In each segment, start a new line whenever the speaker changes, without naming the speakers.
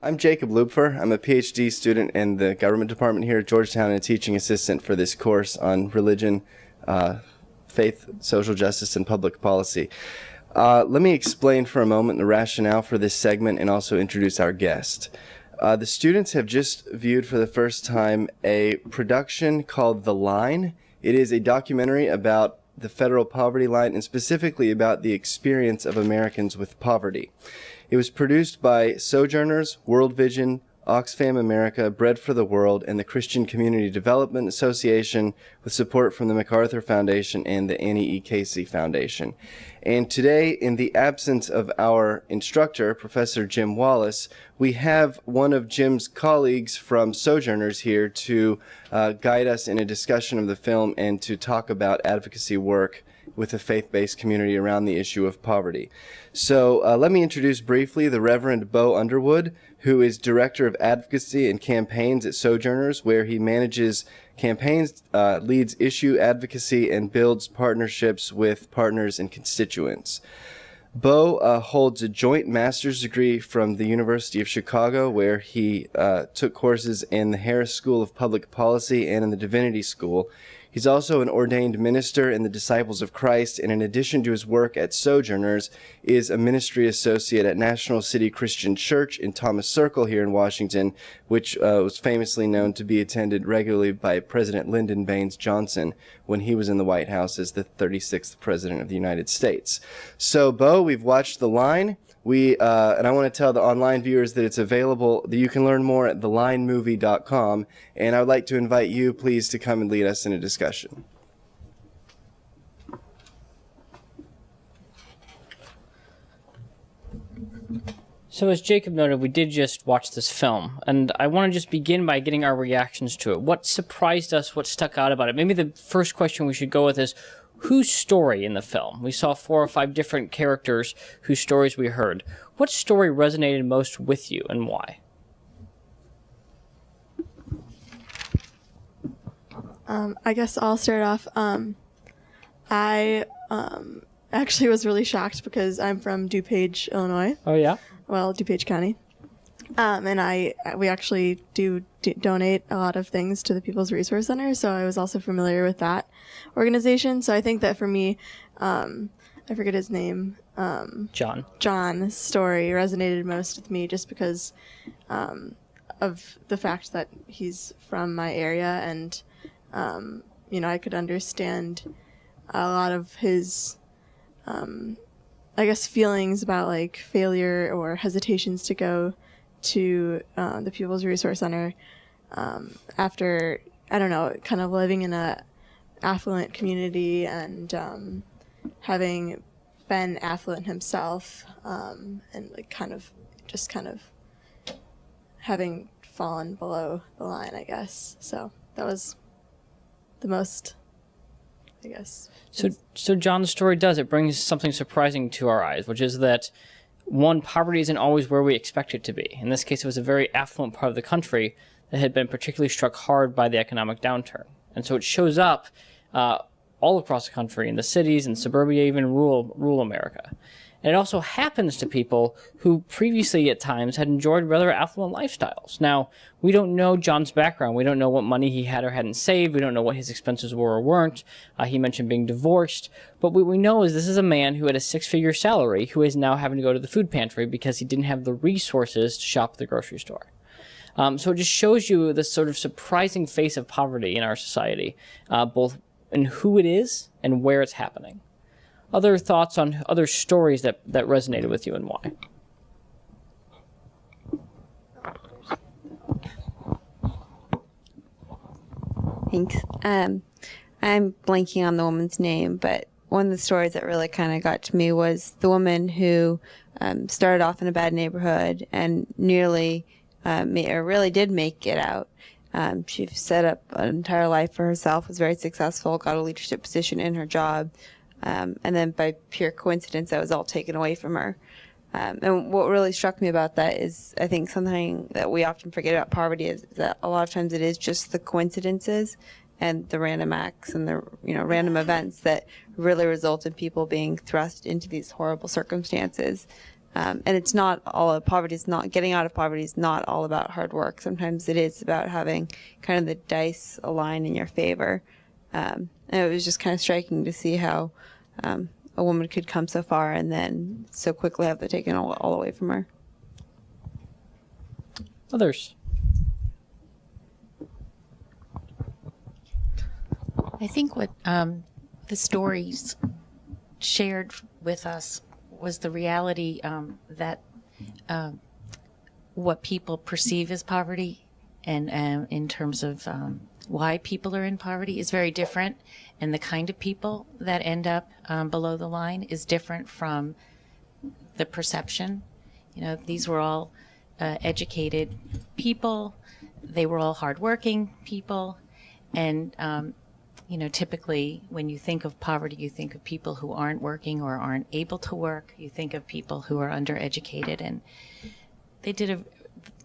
I'm Jacob Lupfer. I'm a PhD student in the government department here at Georgetown and a teaching assistant for this course on religion, faith, social justice, and public policy. Let me explain for a moment the rationale for this segment and also introduce our guest. The students have just viewed for the first time a production called The Line. It is a documentary about the federal poverty line and specifically about the experience of Americans with poverty. It was produced by Sojourners, World Vision, Oxfam America, Bread for the World, and the Christian Community Development Association with support from the MacArthur Foundation and the Annie E. Casey Foundation. And today, in the absence of our instructor, Professor Jim Wallis, we have one of Jim's colleagues from Sojourners here to guide us in a discussion of the film and to talk about advocacy work with the faith-based community around the issue of poverty. So let me introduce briefly the Reverend Beau Underwood, who is Director of Advocacy and Campaigns at Sojourners, where he manages campaigns, leads issue advocacy, and builds partnerships with partners and constituents. Beau holds a joint master's degree from the University of Chicago, where he took courses in the Harris School of Public Policy and in the Divinity School. He's also an ordained minister in the Disciples of Christ, and in addition to his work at Sojourners, is a ministry associate at National City Christian Church in Thomas Circle here in Washington, which was famously known to be attended regularly by President Lyndon Baines Johnson when he was in the White House as the 36th President of the United States. So, Beau, we've watched The Line. And I want to tell the online viewers that it's available, that you can learn more at thelinemovie.com. And I would like to invite you, please, to come and lead us in a discussion.
So as Jacob noted, we did just watch this film, and I want to just begin by getting our reactions to it. What surprised us? What stuck out about it? Maybe the first question we should go with is, whose story in the film? We saw 4 or 5 different characters whose stories we heard. What story resonated most with you and why?
I guess I'll start off. I actually was really shocked because I'm from DuPage, Illinois.
Oh, yeah?
Well, DuPage County. And we actually do donate a lot of things to the People's Resource Center, so I was also familiar with that organization. So I think that for me, I forget his name. John's story resonated most with me just because of the fact that he's from my area, and I could understand a lot of his feelings about like failure or hesitations to go to the People's Resource Center after, kind of living in a affluent community and having been affluent himself and like kind of having fallen below the line, I guess. So that was the most, I guess.
So John's story it brings something surprising to our eyes, which is that one, poverty isn't always where we expect it to be. In this case, it was a very affluent part of the country that had been particularly struck hard by the economic downturn. And so it shows up all across the country, in the cities and suburbia, even rural America. And it also happens to people who previously at times had enjoyed rather affluent lifestyles. Now, we don't know John's background. We don't know what money he had or hadn't saved. We don't know what his expenses were or weren't. He mentioned being divorced. But what we know is this is a man who had a 6-figure salary who is now having to go to the food pantry because he didn't have the resources to shop at the grocery store. So it just shows you the sort of surprising face of poverty in our society, both in who it is and where it's happening. Other thoughts on other stories that resonated with you and why?
Thanks. I'm blanking on the woman's name, but one of the stories that really kind of got to me was the woman who started off in a bad neighborhood and nearly really did make it out. She set up an entire life for herself, was very successful, got a leadership position in her job, and then by pure coincidence, that was all taken away from her. And what really struck me about that is, I think something that we often forget about poverty is that a lot of times it is just the coincidences and the random acts and the random events that really result in people being thrust into these horrible circumstances. And it's not all poverty is not getting out of poverty is not all about hard work. Sometimes it is about having kind of the dice align in your favor. And it was just kind of striking to see how a woman could come so far and then so quickly have that taken all away from her.
Others?
I think what the stories shared with us was the reality that what people perceive as poverty and in terms of why people are in poverty is very different, and the kind of people that end up below the line is different from the perception. You know, these were all educated people, they were all hardworking people, and you know, typically when you think of poverty, you think of people who aren't working or aren't able to work. You think of people who are undereducated, and they did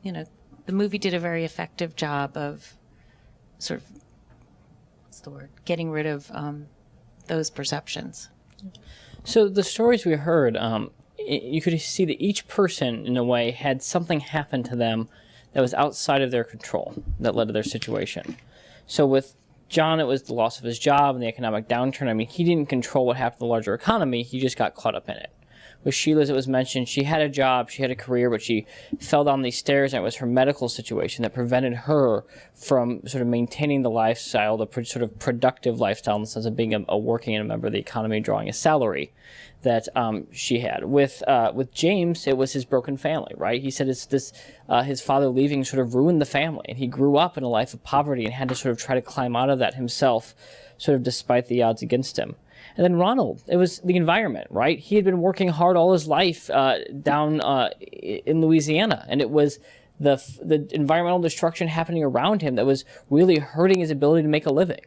the movie did a very effective job of sort of, what's the word, getting rid of those perceptions.
So the stories we heard, you could see that each person, in a way, had something happen to them that was outside of their control that led to their situation. So with John, it was the loss of his job and the economic downturn. I mean, he didn't control what happened to the larger economy. He just got caught up in it. With Sheila, as it was mentioned, she had a job, she had a career, but she fell down these stairs, and it was her medical situation that prevented her from sort of maintaining the lifestyle, the sort of productive lifestyle in the sense of being a working and a member of the economy, drawing a salary that she had. With James, it was his broken family, right? He said his father leaving sort of ruined the family, and he grew up in a life of poverty and had to sort of try to climb out of that himself, sort of despite the odds against him. And then Ronald, it was the environment, right? He had been working hard all his life down in Louisiana, and it was the environmental destruction happening around him that was really hurting his ability to make a living.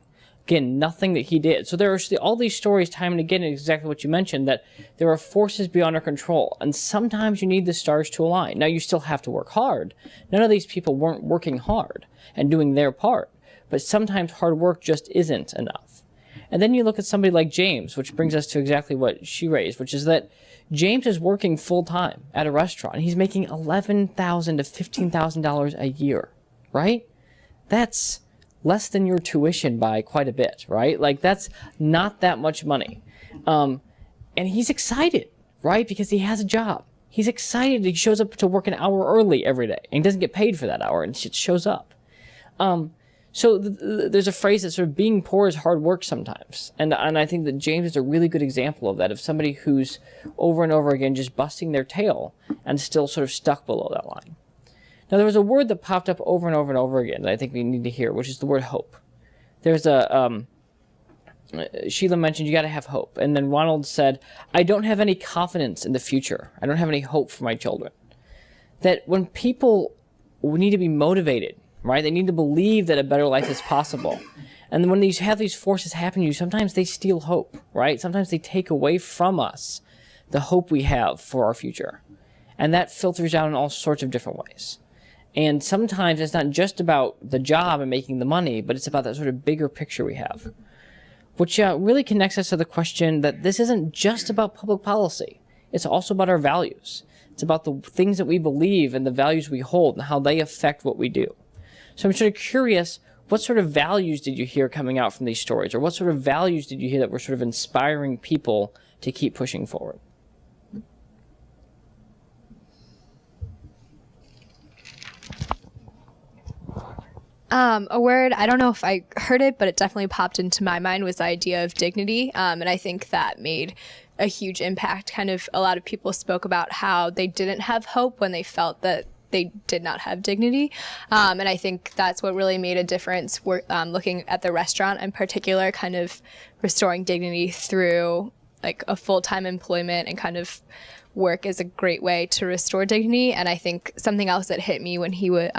Again, nothing that he did. So there are all these stories time and again, exactly what you mentioned, that there are forces beyond our control, and sometimes you need the stars to align. Now, you still have to work hard. None of these people weren't working hard and doing their part, but sometimes hard work just isn't enough. And then you look at somebody like James, which brings us to exactly what she raised, which is that James is working full-time at a restaurant. He's making $11,000 to $15,000 a year, right? That's less than your tuition by quite a bit, right? Like, that's not that much money. And he's excited, right? Because he has a job. He's excited. He shows up to work an hour early every day, and he doesn't get paid for that hour, and it shows up. So there's a phrase that sort of being poor is hard work sometimes. And I think that James is a really good example of that, of somebody who's over and over again just busting their tail and still sort of stuck below that line. Now, there was a word that popped up over and over and over again that I think we need to hear, which is the word hope. There's Sheila mentioned you got to have hope. And then Ronald said, I don't have any confidence in the future. I don't have any hope for my children. That when people need to be motivated, right? They need to believe that a better life is possible. And when you have these forces happen to you, sometimes they steal hope, right? Sometimes they take away from us the hope we have for our future. And that filters out in all sorts of different ways. And sometimes it's not just about the job and making the money, but it's about that sort of bigger picture we have, which really connects us to the question that this isn't just about public policy. It's also about our values. It's about the things that we believe and the values we hold and how they affect what we do. So I'm sort of curious, what sort of values did you hear coming out from these stories? Or what sort of values did you hear that were sort of inspiring people to keep pushing forward?
A word, I don't know if I heard it, but it definitely popped into my mind, was the idea of dignity. And I think that made a huge impact. Kind of a lot of people spoke about how they didn't have hope when they felt that they did not have dignity. And I think that's what really made a difference. We're looking at the restaurant in particular, kind of restoring dignity through like a full-time employment and kind of work is a great way to restore dignity. And I think something else that hit me when he would,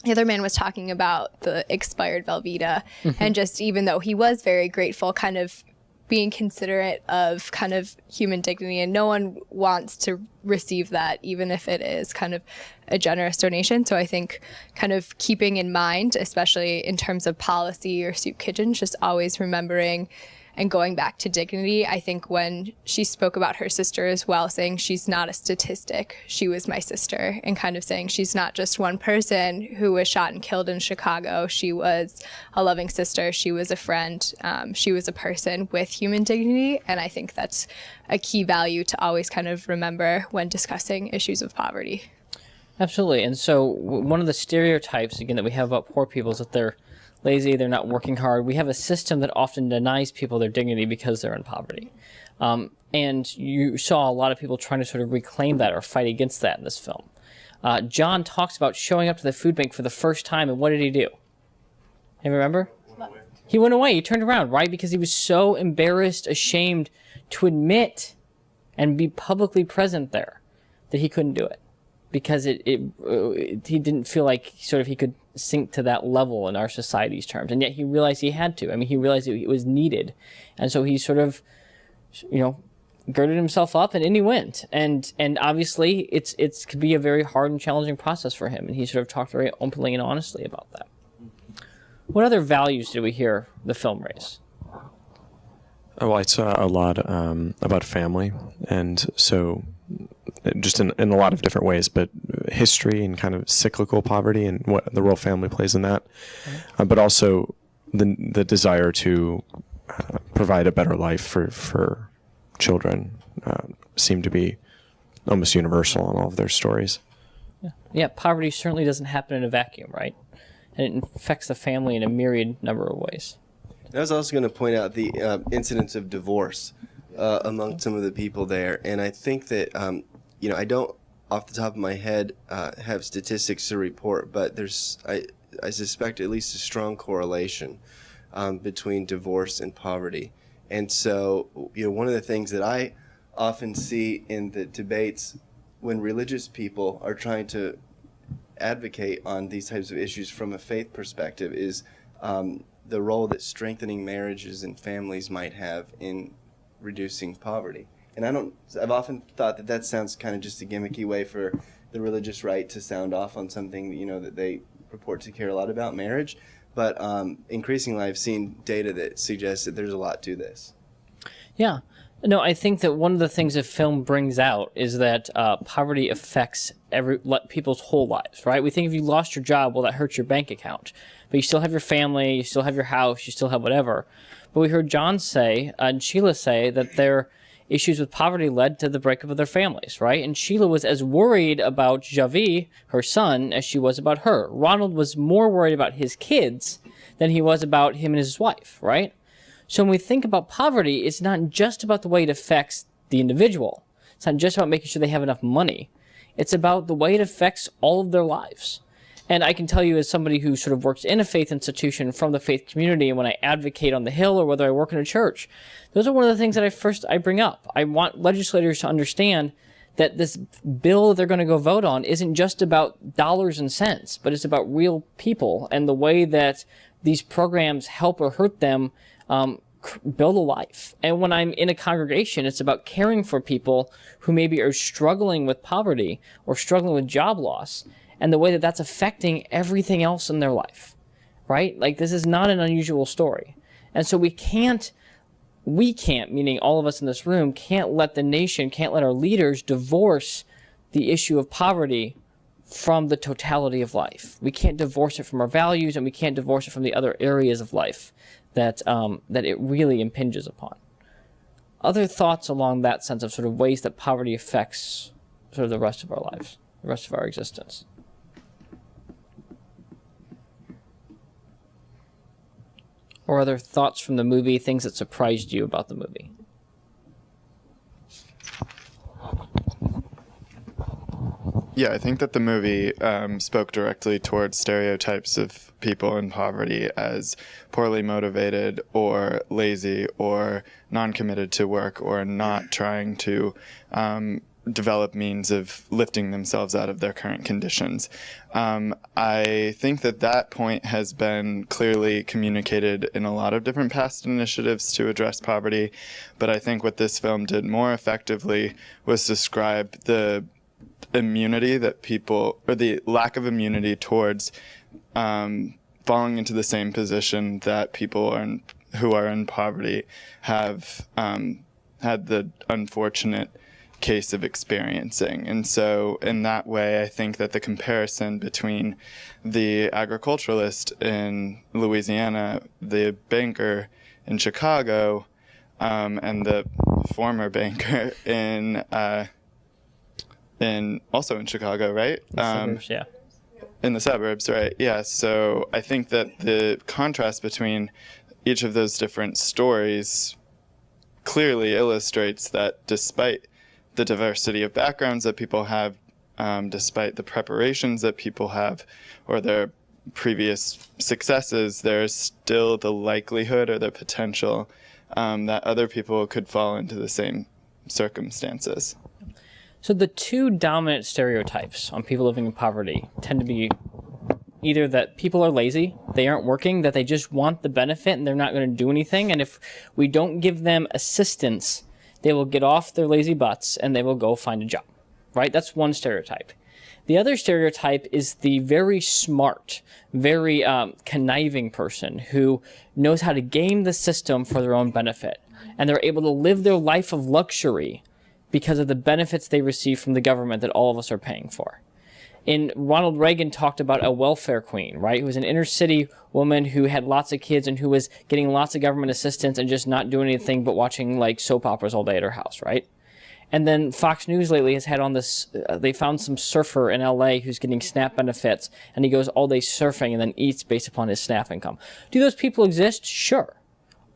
the other man was talking about the expired Velveeta, and just even though he was very grateful, kind of being considerate of kind of human dignity, and no one wants to receive that, even if it is kind of a generous donation. So I think kind of keeping in mind, especially in terms of policy or soup kitchens, just always remembering and going back to dignity. I think when she spoke about her sister as well, saying she's not a statistic, she was my sister, and kind of saying she's not just one person who was shot and killed in Chicago. She was a loving sister. She was a friend. She was a person with human dignity. And I think that's a key value to always kind of remember when discussing issues of poverty.
Absolutely. And so one of the stereotypes, again, that we have about poor people is that they're lazy, they're not working hard. We have a system that often denies people their dignity because they're in poverty. And you saw a lot of people trying to sort of reclaim that or fight against that in this film. John talks about showing up to the food bank for the first time, and what did he do? You remember? He went away. He turned around, right? Because he was so embarrassed, ashamed to admit and be publicly present there that he couldn't do it. Because he didn't feel like he could sink to that level in our society's terms. And yet he realized he had to. I mean, he realized it was needed. And so he sort of, girded himself up and in he went. And obviously it could be a very hard and challenging process for him. And he sort of talked very openly and honestly about that. What other values did we hear the film raise?
Oh, I saw a lot about family. And so just in a lot of different ways, but history and kind of cyclical poverty and what the role family plays in that, but also the desire to provide a better life for children seem to be almost universal in all of their stories.
Yeah, poverty certainly doesn't happen in a vacuum, right? And it affects the family in a myriad number of ways.
I was also going to point out the incidence of divorce among some of the people there, and I think that I don't, off the top of my head, have statistics to report, but I suspect at least a strong correlation between divorce and poverty. And so, one of the things that I often see in the debates when religious people are trying to advocate on these types of issues from a faith perspective is the role that strengthening marriages and families might have in reducing poverty. And I've often thought that sounds kind of just a gimmicky way for the religious right to sound off on something, that they purport to care a lot about, marriage. But increasingly I've seen data that suggests that there's a lot to this.
Yeah. No, I think that one of the things that film brings out is that poverty affects people's whole lives, right? We think if you lost your job, well, that hurts your bank account. But you still have your family, you still have your house, you still have whatever. But we heard John say, and Sheila say, that their issues with poverty led to the breakup of their families, right? And Sheila was as worried about Javi, her son, as she was about her. Ronald was more worried about his kids than he was about him and his wife, right? So when we think about poverty, it's not just about the way it affects the individual. It's not just about making sure they have enough money. It's about the way it affects all of their lives. And I can tell you, as somebody who sort of works in a faith institution from the faith community, and when I advocate on the Hill or whether I work in a church, those are one of the things that I bring up. I want legislators to understand that this bill they're going to go vote on isn't just about dollars and cents, but it's about real people and the way that these programs help or hurt them build a life. And when I'm in a congregation, it's about caring for people who maybe are struggling with poverty or struggling with job loss, and the way that that's affecting everything else in their life, right? Like, this is not an unusual story. And so we can't, meaning all of us in this room, can't let the nation, can't let our leaders divorce the issue of poverty from the totality of life. We can't divorce it from our values, and we can't divorce it from the other areas of life that it really impinges upon. Other thoughts along that sense of sort of ways that poverty affects sort of the rest of our lives, the rest of our existence? Or other thoughts from the movie, things that surprised you about the movie?
Yeah, I think that the movie spoke directly towards stereotypes of people in poverty as poorly motivated or lazy or non-committed to work or not trying to develop means of lifting themselves out of their current conditions. I think that point has been clearly communicated in a lot of different past initiatives to address poverty, but I think what this film did more effectively was describe the immunity that people, or the lack of immunity towards falling into the same position that people who are in poverty have had the unfortunate case of experiencing. And so in that way, I think that the comparison between the agriculturalist in Louisiana, the banker in Chicago, and the former banker in also in Chicago, right?
Suburbs, yeah.
In the suburbs, right? Yeah. So I think that the contrast between each of those different stories clearly illustrates that despite the diversity of backgrounds that people have, despite the preparations that people have or their previous successes, there's still the likelihood or the potential that other people could fall into the same circumstances.
So the two dominant stereotypes on people living in poverty tend to be either that people are lazy, they aren't working, that they just want the benefit and they're not going to do anything, and if we don't give them assistance, they will get off their lazy butts and they will go find a job, right? That's one stereotype. The other stereotype is the very smart, very conniving person who knows how to game the system for their own benefit, and they're able to live their life of luxury because of the benefits they receive from the government that all of us are paying for. And Ronald Reagan talked about a welfare queen, right? Who was an inner city woman who had lots of kids and who was getting lots of government assistance and just not doing anything but watching like soap operas all day at her house, right? And then Fox News lately has had on this, they found some surfer in LA who's getting SNAP benefits, and he goes all day surfing and then eats based upon his SNAP income. Do those people exist? Sure.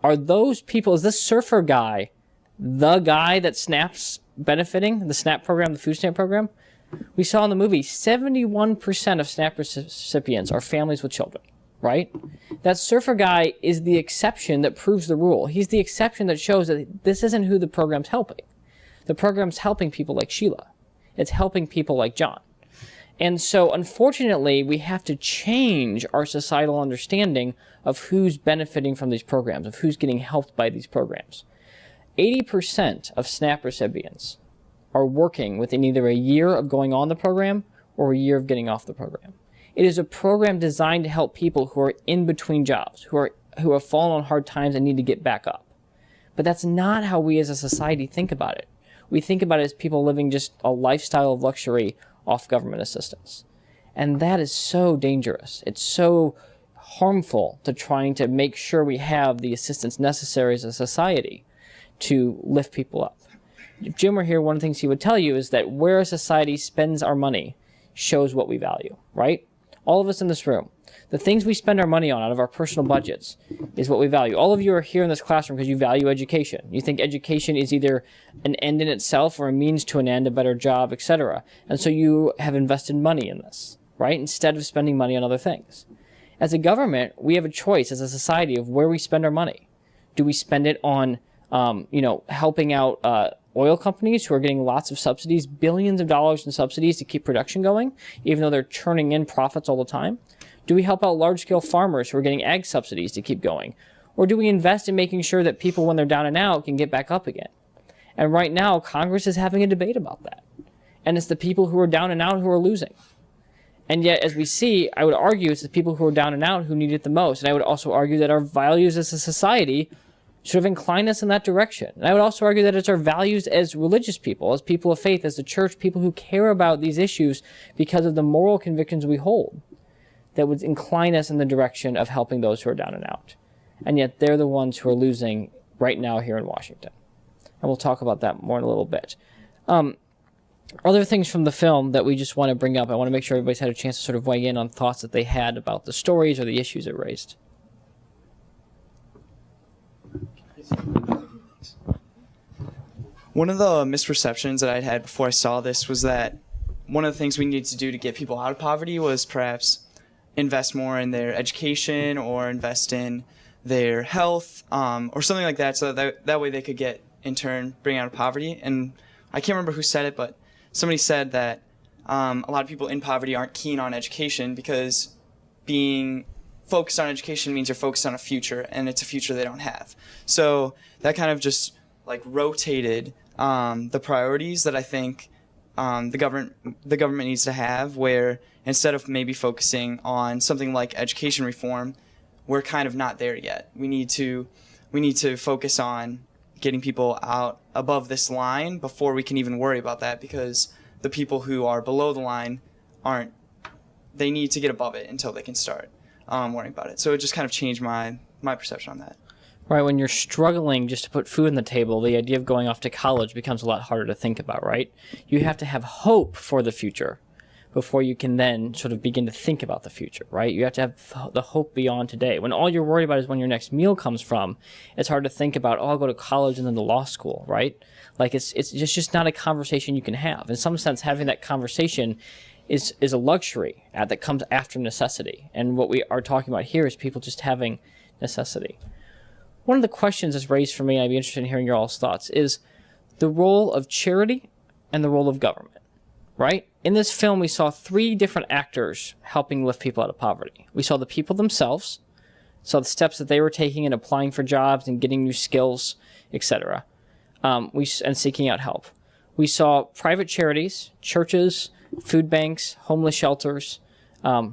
Are those people, is this surfer guy the guy that SNAP's benefiting, the SNAP program, the food stamp program? We saw in the movie 71% of SNAP recipients are families with children, right? That surfer guy is the exception that proves the rule. He's the exception that shows that this isn't who the program's helping. The program's helping people like Sheila. It's helping people like John. And so, unfortunately, we have to change our societal understanding of who's benefiting from these programs, of who's getting helped by these programs. 80% of SNAP recipients are working within either a year of going on the program or a year of getting off the program. It is a program designed to help people who are in between jobs, who have fallen on hard times and need to get back up. But that's not how we as a society think about it. We think about it as people living just a lifestyle of luxury off government assistance. And that is so dangerous. It's so harmful to trying to make sure we have the assistance necessary as a society to lift people up. If Jim were here, one of the things he would tell you is that where a society spends our money shows what we value, right? All of us in this room, the things we spend our money on out of our personal budgets is what we value. All of you are here in this classroom because you value education. You think education is either an end in itself or a means to an end, a better job, etc. And so you have invested money in this, right? Instead of spending money on other things. As a government, we have a choice as a society of where we spend our money. Do we spend it on, helping out oil companies who are getting lots of subsidies, billions of dollars in subsidies to keep production going, even though they're churning in profits all the time? Do we help out large-scale farmers who are getting ag subsidies to keep going? Or do we invest in making sure that people, when they're down and out, can get back up again? And right now, Congress is having a debate about that. And it's the people who are down and out who are losing. And yet, as we see, I would argue it's the people who are down and out who need it the most. And I would also argue that our values as a society should have inclined us in that direction. And I would also argue that it's our values as religious people, as people of faith, as the church, people who care about these issues because of the moral convictions we hold, that would incline us in the direction of helping those who are down and out. And yet they're the ones who are losing right now here in Washington. And we'll talk about that more in a little bit. Other things from the film that we just want to bring up, I want to make sure everybody's had a chance to sort of weigh in on thoughts that they had about the stories or the issues it raised.
One of the misperceptions that I had before I saw this was that one of the things we needed to do to get people out of poverty was perhaps invest more in their education or invest in their health or something like that, so that way they could get, in turn, bring out of poverty. And I can't remember who said it, but somebody said that a lot of people in poverty aren't keen on education because being focused on education means you're focused on a future, and it's a future they don't have. So that kind of just like rotated the priorities that I think the government needs to have, where instead of maybe focusing on something like education reform, we're kind of not there yet. We need to we need to focus on getting people out above this line before we can even worry about that, because the people who are below the line they need to get above it until they can start worrying about it. So it just kind of changed my perception on that.
Right, when you're struggling just to put food on the table, the idea of going off to college becomes a lot harder to think about, right? You have to have hope for the future before you can then sort of begin to think about the future, right? You have to have the hope beyond today. When all you're worried about is when your next meal comes from, it's hard to think about, oh, I'll go to college and then to law school, right? Like it's just not a conversation you can have. In some sense, having that conversation is a luxury that comes after necessity. And what we are talking about here is people just having necessity. One of the questions that's raised for me, and I'd be interested in hearing your all's thoughts, is the role of charity and the role of government, right? In this film, we saw 3 different actors helping lift people out of poverty. We saw the people themselves, saw the steps that they were taking in applying for jobs and getting new skills, etc., and seeking out help. We saw private charities, churches, food banks, homeless shelters, the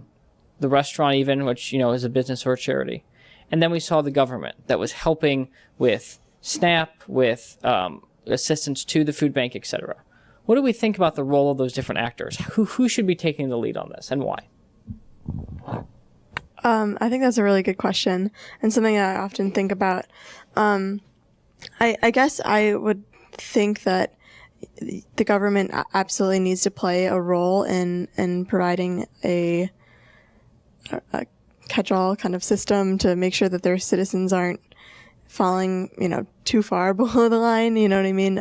restaurant even, which is a business or a charity. And then we saw the government that was helping with SNAP, with assistance to the food bank, etc. What do we think about the role of those different actors? Who should be taking the lead on this, and why?
I think that's a really good question, and something that I often think about. I guess I would think that the government absolutely needs to play a role in providing a catch-all kind of system to make sure that their citizens aren't falling, too far below the line. You know what I mean?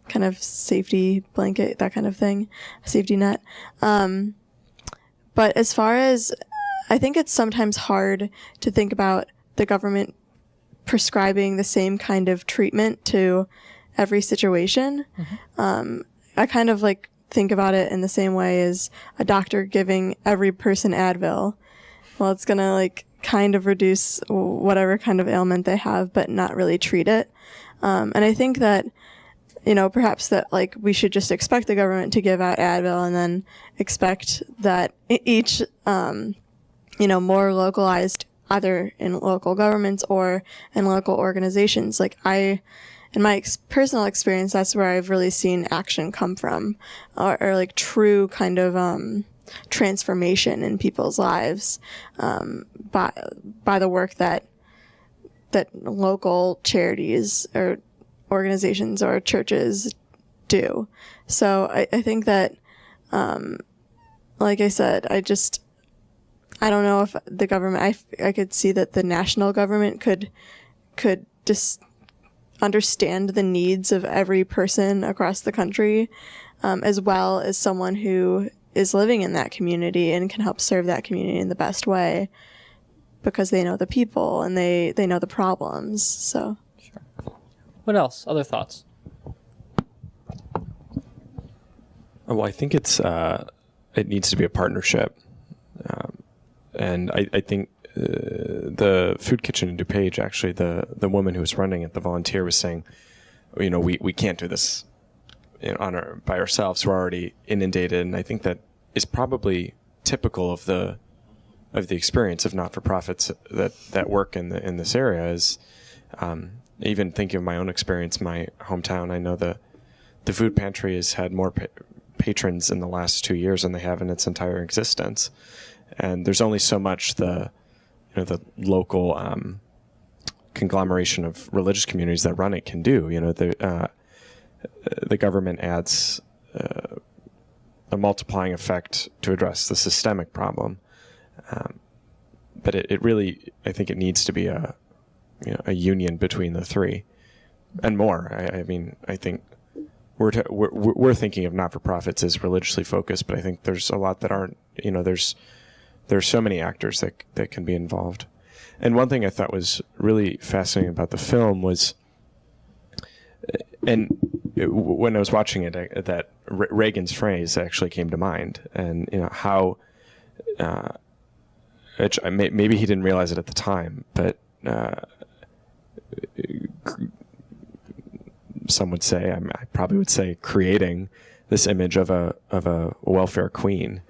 Kind of safety blanket, that kind of thing, safety net. But as far as, I think it's sometimes hard to think about the government prescribing the same kind of treatment to every situation. Mm-hmm. I kind of think about it in the same way as a doctor giving every person Advil. Well, it's going to kind of reduce whatever kind of ailment they have, but not really treat it. And I think that, perhaps that we should just expect the government to give out Advil and then expect that each, more localized, either in local governments or in local organizations. In my personal experience, that's where I've really seen action come from, or true kind of, transformation in people's lives, by the work that local charities or organizations or churches do. So I think that, like I said, I don't know if the government, I could see that the national government could just understand the needs of every person across the country, as well as someone who is living in that community and can help serve that community in the best way, because they know the people and they know the problems. So
sure. What else? Other thoughts?
Well, I think it needs to be a partnership, and I think the food kitchen in DuPage, actually, the woman who was running it, the volunteer, was saying, we can't do this by ourselves. We're already inundated, and I think that is probably typical of the experience of not-for-profits that work in this area. Is even thinking of my own experience, my hometown, I know the food pantry has had more patrons in the last 2 years than they have in its entire existence, and there's only so much the local conglomeration of religious communities that run it can do. The government adds a multiplying effect to address the systemic problem, but it really, I think it needs to be a union between the three, and more. I think we're thinking of not-for-profits as religiously focused, but I think there's a lot that aren't. There's so many actors that can be involved. And one thing I thought was really fascinating about the film was, when I was watching it, that Reagan's phrase actually came to mind, and how maybe he didn't realize it at the time, but some would say, I probably would say, creating this image of a welfare queen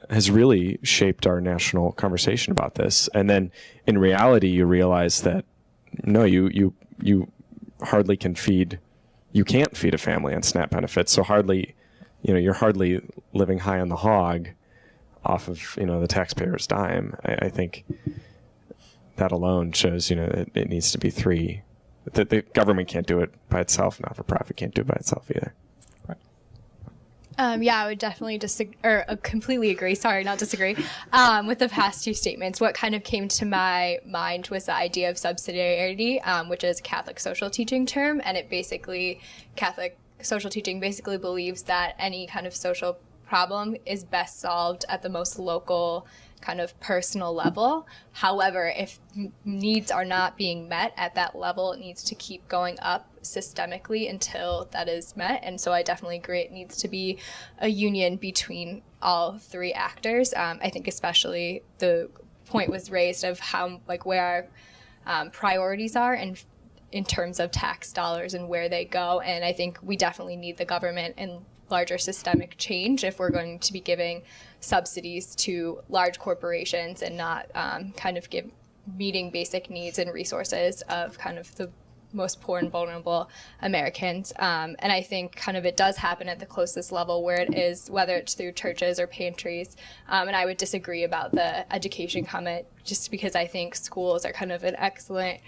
has really shaped our national conversation about this. And then in reality, you realize that no, you hardly can feed, you can't feed a family on SNAP benefits. So hardly, you're hardly living high on the hog off of, the taxpayer's dime. I think that alone shows, it needs to be three. That the government can't do it by itself, not-for-profit can't do it by itself either.
Yeah, I would definitely completely agree. Sorry, not disagree. With the past two statements, what kind of came to my mind was the idea of subsidiarity, which is a Catholic social teaching term, and Catholic social teaching basically believes that any kind of social problem is best solved at the most local kind of personal level. However, if needs are not being met at that level, it needs to keep going up systemically until that is met. And so I definitely agree it needs to be a union between all three actors. I think especially the point was raised of how, where our priorities are and in terms of tax dollars and where they go. And I think we definitely need the government and larger systemic change if we're going to be giving subsidies to large corporations and not meeting basic needs and resources of kind of the most poor and vulnerable Americans. And I think kind of it does happen at the closest level where it is, whether it's through churches or pantries. And I would disagree about the education comment just because I think schools are kind of an excellent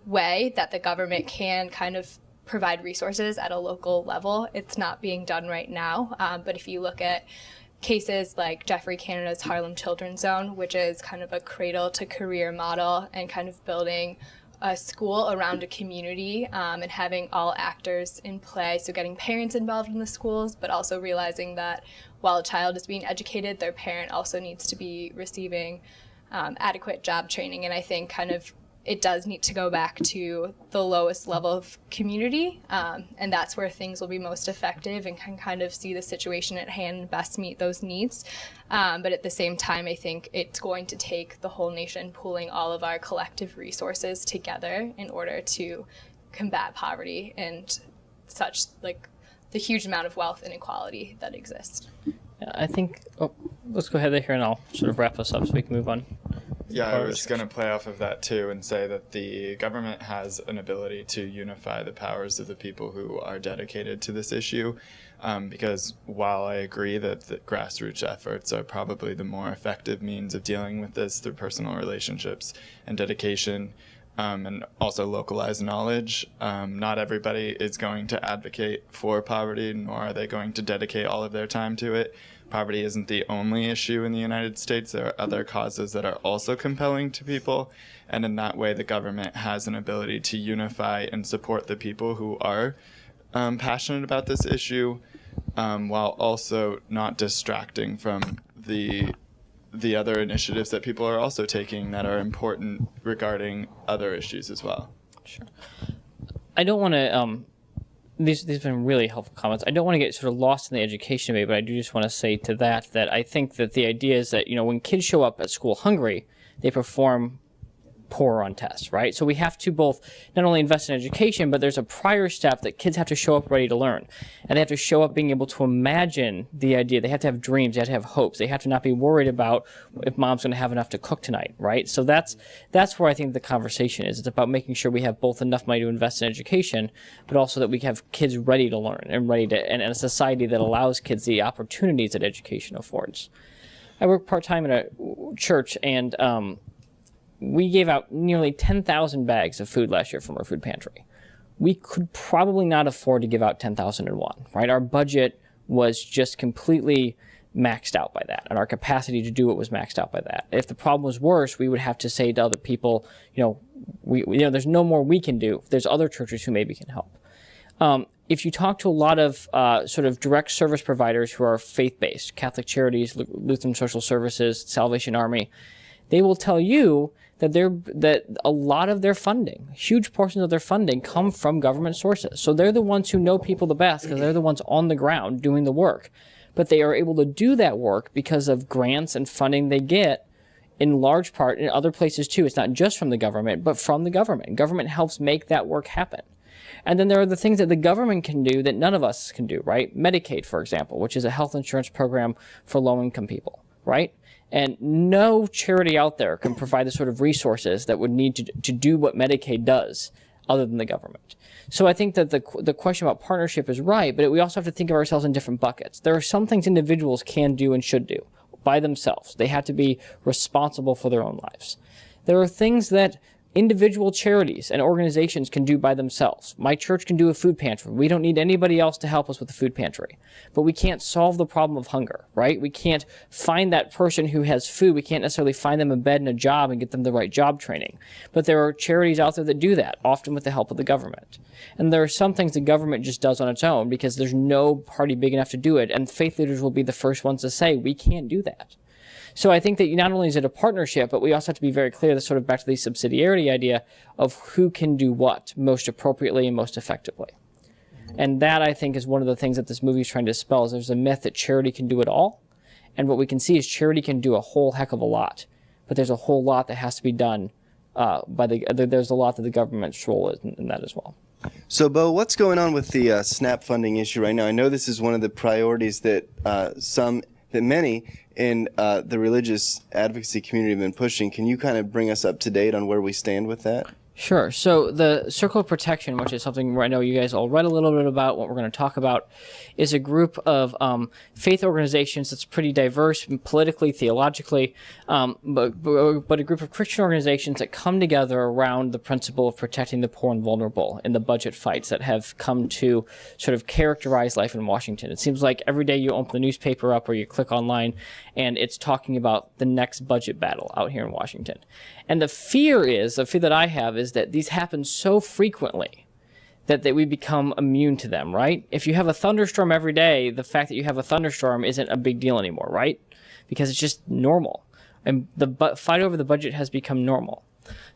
way that the government can kind of provide resources at a local level. It's not being done right now. But if you look at cases like Jeffrey Canada's Harlem Children's Zone, which is kind of a cradle to career model and kind of building a school around a community and having all actors in play. So getting parents involved in the schools, but also realizing that while a child is being educated, their parent also needs to be receiving adequate job training. And I think kind of it does need to go back to the lowest level of community, and that's where things will be most effective and can kind of see the situation at hand and best meet those needs. But at the same time, I think it's going to take the whole nation pooling all of our collective resources together in order to combat poverty and such the huge amount of wealth inequality that exists.
Yeah, I think, let's go ahead there and I'll sort of wrap us up so we can move on.
Yeah, I was going to play off of that too and say that the government has an ability to unify the powers of the people who are dedicated to this issue, because while I agree that the grassroots efforts are probably the more effective means of dealing with this through personal relationships and dedication, and also localized knowledge, not everybody is going to advocate for poverty, nor are they going to dedicate all of their time to it. Poverty isn't the only issue in the United States. There are other causes that are also compelling to people, and in that way the government has an ability to unify and support the people who are passionate about this issue, while also not distracting from the other initiatives that people are also taking that are important regarding other issues as well.
Sure. I don't want to these have been really helpful comments. I don't want to get sort of lost in the education debate, but I do just want to say to that I think that the idea is that, when kids show up at school hungry, they perform poor on tests, right? So we have to both not only invest in education, but there's a prior step that kids have to show up ready to learn. And they have to show up being able to imagine the idea. They have to have dreams. They have to have hopes. They have to not be worried about if mom's going to have enough to cook tonight, right? So that's where I think the conversation is. It's about making sure we have both enough money to invest in education, but also that we have kids ready to learn and and a society that allows kids the opportunities that education affords. I work part-time in a church, and we gave out nearly 10,000 bags of food last year from our food pantry. We could probably not afford to give out 10,001, right? Our budget was just completely maxed out by that, and our capacity to do it was maxed out by that. If the problem was worse, we would have to say to other people, there's no more we can do. There's other churches who maybe can help. If you talk to a lot of sort of direct service providers who are faith-based, Catholic Charities, Lutheran Social Services, Salvation Army, they will tell you that a lot of their funding, huge portions of their funding, come from government sources. So they're the ones who know people the best because they're the ones on the ground doing the work. But they are able to do that work because of grants and funding they get in large part in other places too. It's not just from the government, but from the government. Government helps make that work happen. And then there are the things that the government can do that none of us can do, right? Medicaid, for example, which is a health insurance program for low-income people, right? And no charity out there can provide the sort of resources that would need to do what Medicaid does other than the government. So I think that the question about partnership is right, but we also have to think of ourselves in different buckets. There are some things individuals can do and should do by themselves. They have to be responsible for their own lives. There are things that individual charities and organizations can do by themselves. My church can do a food pantry. We don't need anybody else to help us with the food pantry. But we can't solve the problem of hunger, right? We can't find that person who has food. We can't necessarily find them a bed and a job and get them the right job training. But there are charities out there that do that, often with the help of the government. And there are some things the government just does on its own because there's no party big enough to do it. And faith leaders will be the first ones to say, we can't do that. So I think that not only is it a partnership, but we also have to be very clear, that's sort of back to the subsidiarity idea of who can do what most appropriately and most effectively. And that, I think, is one of the things that this movie is trying to dispel, is there's a myth that charity can do it all. And what we can see is charity can do a whole heck of a lot. But there's a whole lot that has to be done there's a lot that the government's role is in that as well.
So, Beau, what's going on with the SNAP funding issue right now? I know this is one of the priorities that many in the religious advocacy community have been pushing. Can you kind of bring us up to date on where we stand with that?
Sure. So the Circle of Protection, which is something where I know you guys all read a little bit about, what we're going to talk about, is a group of faith organizations that's pretty diverse politically, theologically, but a group of Christian organizations that come together around the principle of protecting the poor and vulnerable in the budget fights that have come to sort of characterize life in Washington. It seems like every day you open the newspaper up or you click online and it's talking about the next budget battle out here in Washington. And the fear that I have is that these happen so frequently that we become immune to them, right? If you have a thunderstorm every day, the fact that you have a thunderstorm isn't a big deal anymore, right? Because it's just normal. And the fight over the budget has become normal.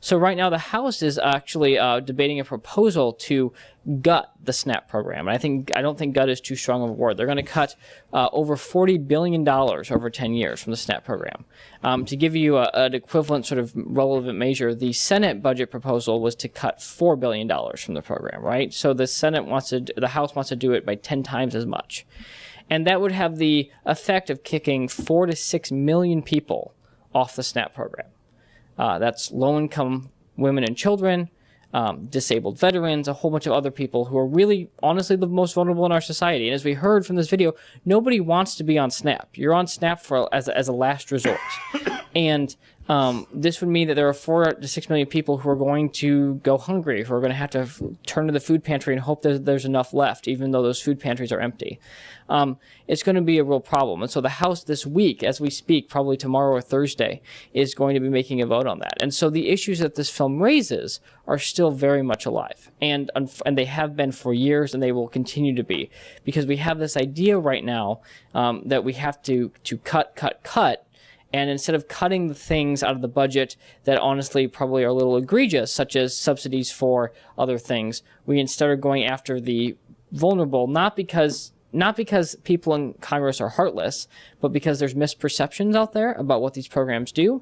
So right now the House is actually debating a proposal to gut the SNAP program. And I don't think gut is too strong of a word. They're going to cut over $40 billion over 10 years from the SNAP program. To give you an equivalent sort of relevant measure, the Senate budget proposal was to cut $4 billion from the program, right? So the House wants to do it by 10 times as much. And that would have the effect of kicking 4 to 6 million people off the SNAP program. That's low-income women and children, disabled veterans, a whole bunch of other people who are really, honestly, the most vulnerable in our society. And as we heard from this video, nobody wants to be on SNAP. You're on SNAP as a last resort. And this would mean that there are 4 to 6 million people who are going to go hungry, who are going to have to turn to the food pantry and hope that there's enough left, even though those food pantries are empty. It's going to be a real problem. And so the House this week, as we speak, probably tomorrow or Thursday, is going to be making a vote on that. And so the issues that this film raises are still very much alive. And they have been for years, and they will continue to be. Because we have this idea right now that we have to cut. And instead of cutting the things out of the budget that honestly probably are a little egregious, such as subsidies for other things, we instead are going after the vulnerable, not because people in Congress are heartless, but because there's misperceptions out there about what these programs do.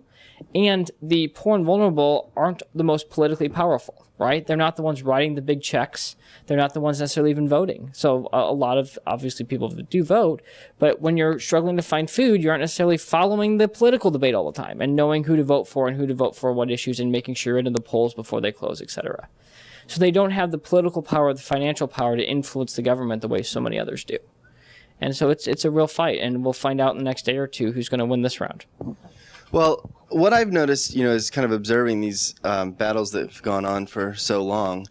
And the poor and vulnerable aren't the most politically powerful, right? They're not the ones writing the big checks. They're not the ones necessarily even voting. So a lot of, obviously, people do vote, but when you're struggling to find food, you aren't necessarily following the political debate all the time and knowing who to vote for and who to vote for what issues and making sure you're into the polls before they close, etc. So they don't have the political power, the financial power to influence the government the way so many others do. And so it's a real fight, and we'll find out in the next day or two who's going to win this round.
Well, what I've noticed, is kind of observing these battles that have gone on for so long,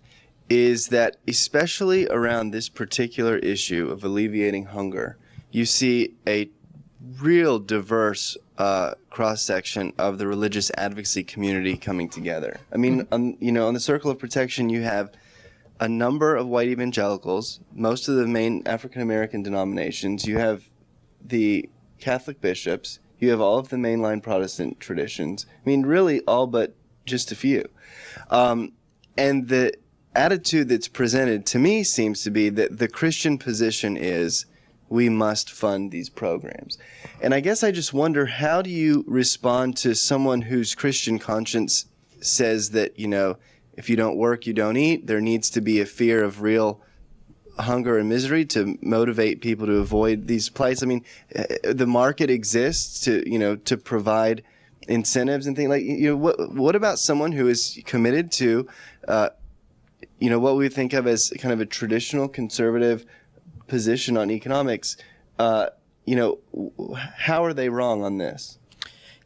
is that especially around this particular issue of alleviating hunger, you see a real diverse cross-section of the religious advocacy community coming together. I mean, on the Circle of Protection, you have a number of white evangelicals, most of the main African-American denominations. You have the Catholic bishops. You have all of the mainline Protestant traditions. I mean, really all but just a few. And the attitude that's presented to me seems to be that the Christian position is we must fund these programs. And I guess I just wonder, how do you respond to someone whose Christian conscience says that, if you don't work, you don't eat? There needs to be a fear of real hunger and misery to motivate people to avoid these plights? I mean, the market exists to provide incentives and things like, what about someone who is committed to, what we think of as kind of a traditional conservative position on economics? How are they wrong on this?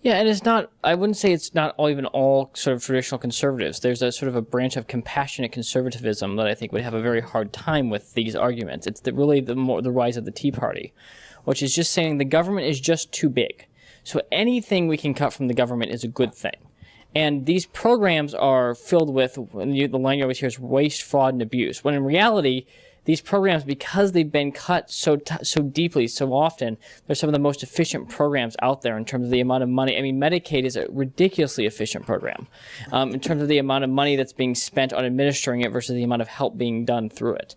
Yeah, and it's not, I wouldn't say it's not all sort of traditional conservatives. There's a sort of a branch of compassionate conservatism that I think would have a very hard time with these arguments. It's really the rise of the Tea Party, which is just saying the government is just too big. So anything we can cut from the government is a good thing. And these programs are filled with, the line you always hear is waste, fraud, and abuse, when in reality, these programs, because they've been cut so deeply, so often, they're some of the most efficient programs out there in terms of the amount of money. I mean, Medicaid is a ridiculously efficient program in terms of the amount of money that's being spent on administering it versus the amount of help being done through it.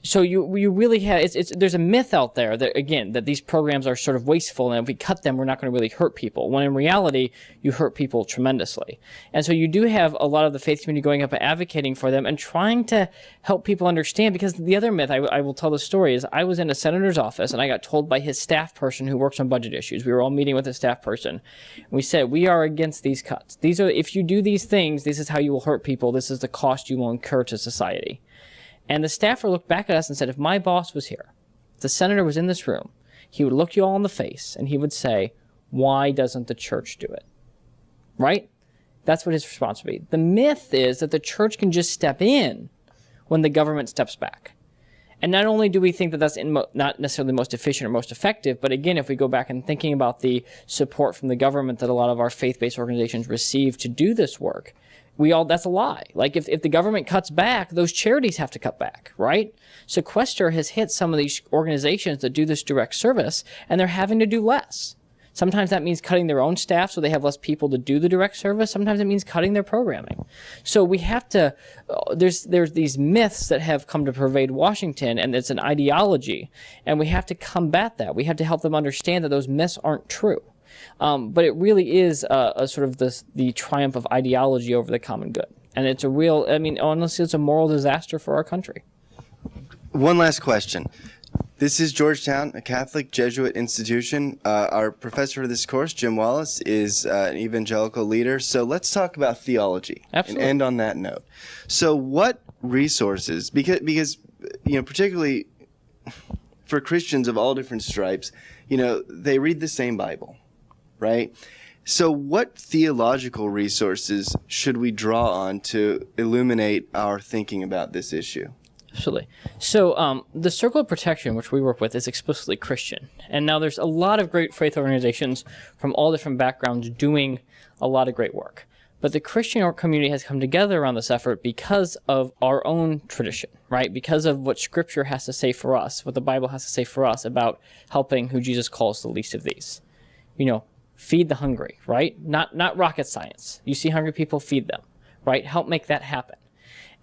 So you really have, there's a myth out there that, again, that these programs are sort of wasteful, and if we cut them, we're not going to really hurt people, when in reality, you hurt people tremendously. And so you do have a lot of the faith community going up and advocating for them and trying to help people understand, because the other myth, I will tell the story, is I was in a senator's office, and I got told by his staff person who works on budget issues, we were all meeting with a staff person, and we said, we are against these cuts. These are, if you do these things, this is how you will hurt people, this is the cost you will incur to society. And the staffer looked back at us and said, if my boss was here, if the senator was in this room, he would look you all in the face and he would say, why doesn't the church do it? Right? That's what his response would be. The myth is that the church can just step in when the government steps back. And not only do we think that that's not necessarily the most efficient or most effective, but again, if we go back and thinking about the support from the government that a lot of our faith-based organizations receive to do this work, that's a lie. Like if the government cuts back, those charities have to cut back, right? Sequester has hit some of these organizations that do this direct service, and they're having to do less. Sometimes that means cutting their own staff so they have less people to do the direct service. Sometimes it means cutting their programming. So we have to, there's these myths that have come to pervade Washington, and it's an ideology, and we have to combat that. We have to help them understand that those myths aren't true. But it really is a sort of the triumph of ideology over the common good. And it's a real, I mean, honestly, it's a moral disaster for our country.
One last question. This is Georgetown, a Catholic Jesuit institution. Our professor for this course, Jim Wallis, is an evangelical leader. So let's talk about theology.
Absolutely.
And end on that note. So what resources, because particularly for Christians of all different stripes, they read the same Bible, right? So what theological resources should we draw on to illuminate our thinking about this issue?
Absolutely. So the Circle of Protection, which we work with, is explicitly Christian. And now there's a lot of great faith organizations from all different backgrounds doing a lot of great work. But the Christian community has come together around this effort because of our own tradition, right? Because of what Scripture has to say for us, what the Bible has to say for us about helping who Jesus calls the least of these. Feed the hungry, right? Not rocket science. You see hungry people, feed them, right? Help make that happen.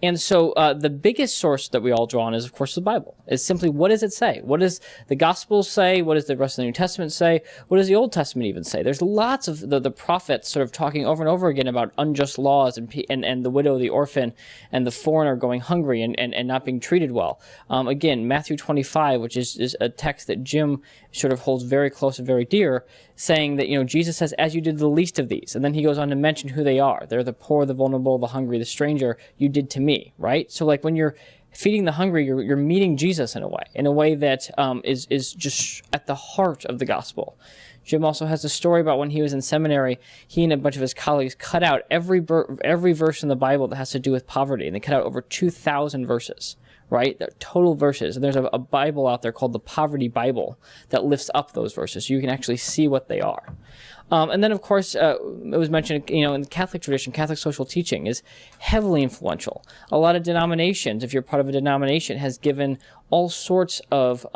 And so the biggest source that we all draw on is, of course, the Bible. It's simply, what does it say? What does the Gospels say? What does the rest of the New Testament say? What does the Old Testament even say? There's lots of the prophets sort of talking over and over again about unjust laws and the widow, the orphan, and the foreigner going hungry and not being treated well. Again, Matthew 25, which is a text that Jim sort of holds very close and very dear, saying that, Jesus says, as you did the least of these. And then he goes on to mention who they are. They're the poor, the vulnerable, the hungry, the stranger. You did to me, right? So like when you're feeding the hungry, you're meeting Jesus in a way that is just at the heart of the gospel. Jim also has a story about when he was in seminary, he and a bunch of his colleagues cut out every verse in the Bible that has to do with poverty, and they cut out over 2,000 verses. Right? They're total verses. And there's a Bible out there called the Poverty Bible that lifts up those verses so you can actually see what they are. And then, of course, it was mentioned, in the Catholic tradition, Catholic social teaching is heavily influential. A lot of denominations, if you're part of a denomination, has given all sorts of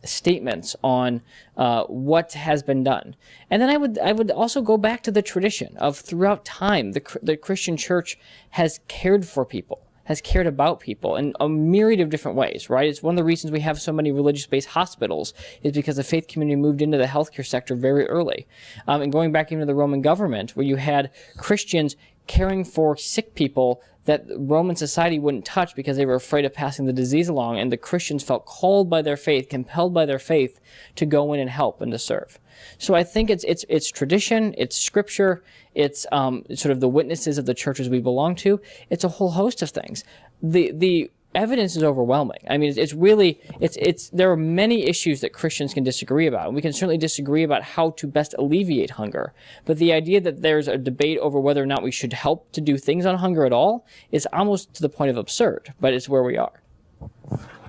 statements on what has been done. And then I would also go back to the tradition of throughout time, the Christian church has cared for people, has cared about people in a myriad of different ways, right? It's one of the reasons we have so many religious-based hospitals is because the faith community moved into the healthcare sector very early. And going back into the Roman government, where you had Christians caring for sick people that Roman society wouldn't touch because they were afraid of passing the disease along, and the Christians felt called by their faith, compelled by their faith to go in and help and to serve. So I think it's tradition, it's scripture, it's sort of the witnesses of the churches we belong to. It's a whole host of things. The evidence is overwhelming. I mean, there are many issues that Christians can disagree about, and we can certainly disagree about how to best alleviate hunger. But the idea that there's a debate over whether or not we should help to do things on hunger at all is almost to the point of absurd, but it's where we are.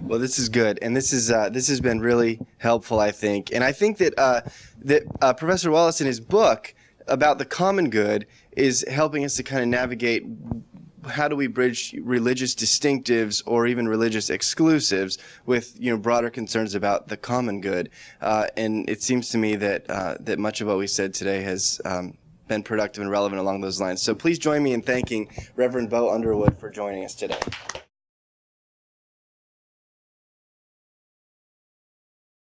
Well, this is good, and this has been really helpful, I think. And I think that Professor Wallis in his book about the common good is helping us to kind of navigate how do we bridge religious distinctives or even religious exclusives with broader concerns about the common good. And it seems to me that much of what we said today has been productive and relevant along those lines. So please join me in thanking Reverend Beau Underwood for joining us today.